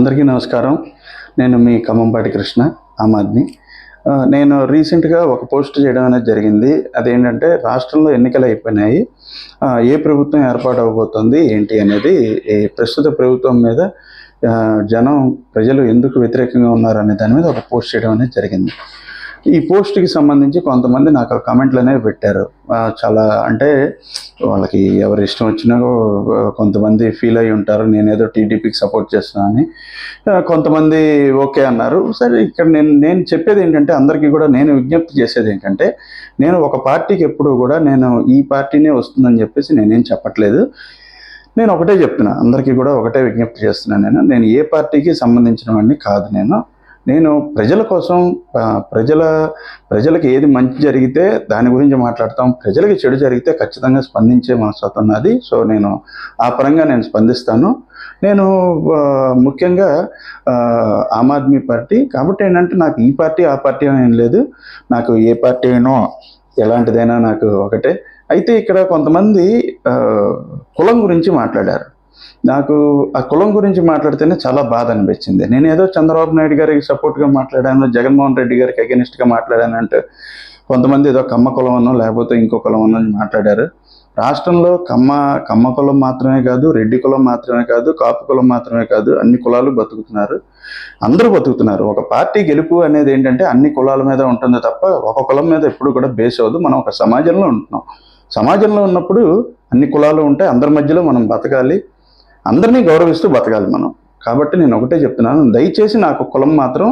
అందరికీ నమస్కారం. నేను మీ ఖమ్మంపాటి కృష్ణ, ఆమ్ ఆద్మీ. నేను రీసెంట్‌గా ఒక పోస్ట్ చేయడం అనేది జరిగింది. అదేంటంటే రాష్ట్రంలో ఎన్నికలు అయిపోయినాయి. ఏ ప్రభుత్వం ఏర్పాటు అవ్వబోతుంది ఏంటి అనేది ఈ ప్రస్తుత ప్రభుత్వం మీద జనం ప్రజలు ఎందుకు వ్యతిరేకంగా ఉన్నారనే దాని మీద ఒక పోస్ట్ చేయడం అనేది జరిగింది. ఈ పోస్ట్‌కి సంబంధించి కొంతమంది నాకు కామెంట్లనేవి పెట్టారు. చాలా అంటే వాళ్ళకి ఎవరి ఇష్టం వచ్చినా కొంతమంది ఫీల్ అయ్యి ఉంటారు. నేనేదో టీడీపీకి సపోర్ట్ చేస్తున్నానని. కొంతమంది ఓకే అన్నారు. సరే ఇక్కడ నేను చెప్పేదేంటంటే అందరికీ కూడా నేను విజ్ఞప్తి చేసేదేంటంటే, నేను ఒక పార్టీకి ఎప్పుడూ కూడా నేను ఈ పార్టీనే వస్తుందని చెప్పేసి నేనేం చెప్పట్లేదు. నేను ఒకటే చెప్తున్నా. అందరికీ కూడా ఒకటే విజ్ఞప్తి చేస్తున్నాను నేను ఏ పార్టీకి సంబంధించిన వాడిని కాదు నేను. నేను ప్రజల కోసం ప్రజలకు ఏది మంచి జరిగితే దాని గురించి మాట్లాడతాం. ప్రజలకి చెడు జరిగితే ఖచ్చితంగా స్పందించే మనస్తత్వం నాది. సో నేను ఆ పరంగా నేను స్పందిస్తాను. నేను ముఖ్యంగా ఆమ్ ఆద్మీ పార్టీ కాబట్టి ఏంటంటే నాకు ఈ పార్టీ ఆ పార్టీ అని ఏం లేదు. నాకు ఏ పార్టీ అయినా ఎలాంటిదైనా నాకు ఒకటే. అయితే ఇక్కడ కొంతమంది కులం గురించి మాట్లాడారు. నాకు ఆ కులం గురించి మాట్లాడితేనే చాలా బాధ అనిపించింది. నేను ఏదో చంద్రబాబు నాయుడు గారికి సపోర్ట్గా మాట్లాడాను, జగన్మోహన్ రెడ్డి గారికి అగెనిస్ట్గా మాట్లాడాను అంటే కొంతమంది ఏదో కమ్మ కులం అన్నో లేకపోతే ఇంకో కులం అన్నో మాట్లాడారు. రాష్ట్రంలో కమ్మ కులం మాత్రమే కాదు, రెడ్డి కులం మాత్రమే కాదు, కాపు కులం మాత్రమే కాదు, అన్ని కులాలు బతుకుతున్నారు. అందరూ బతుకుతున్నారు. ఒక పార్టీ గెలుపు అనేది ఏంటంటే అన్ని కులాల మీద ఉంటుంది తప్ప ఒక కులం మీద ఎప్పుడు కూడా బేస్ అవ్వదు. మనం ఒక సమాజంలో ఉంటున్నాం. సమాజంలో ఉన్నప్పుడు అన్ని కులాలు ఉంటే అందరి మధ్యలో మనం బతకాలి, అందరినీ గౌరవిస్తూ బతకాలి మనం. కాబట్టి నేను ఒకటే చెప్తున్నాను, దయచేసి నాకు కులం మాత్రం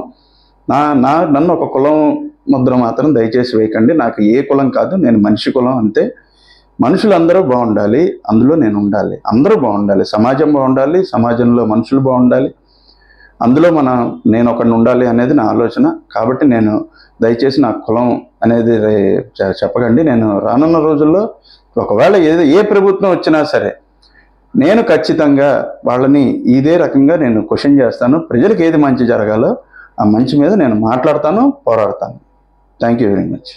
నన్ను ఒక కులం ముద్ర మాత్రం దయచేసి వేయకండి. నాకు ఏ కులం కాదు, నేను మనిషి కులం అంతే. మనుషులు అందరూ బాగుండాలి, అందులో నేను ఉండాలి. అందరూ బాగుండాలి, సమాజం బాగుండాలి, సమాజంలో మనుషులు బాగుండాలి, అందులో నేను ఒకడిని ఉండాలి అనేది నా ఆలోచన. కాబట్టి నేను దయచేసి నా కులం అనేది చెప్పకండి. నేను రానున్న రోజుల్లో ఒకవేళ ఏ ప్రభుత్వం వచ్చినా సరే నేను ఖచ్చితంగా వాళ్ళని ఇదే రకంగా నేను క్వశ్చన్ చేస్తాను. ప్రజలకు ఏది మంచి జరగాలో ఆ మంచి మీద నేను మాట్లాడతాను, పోరాడతాను. Thank you very much.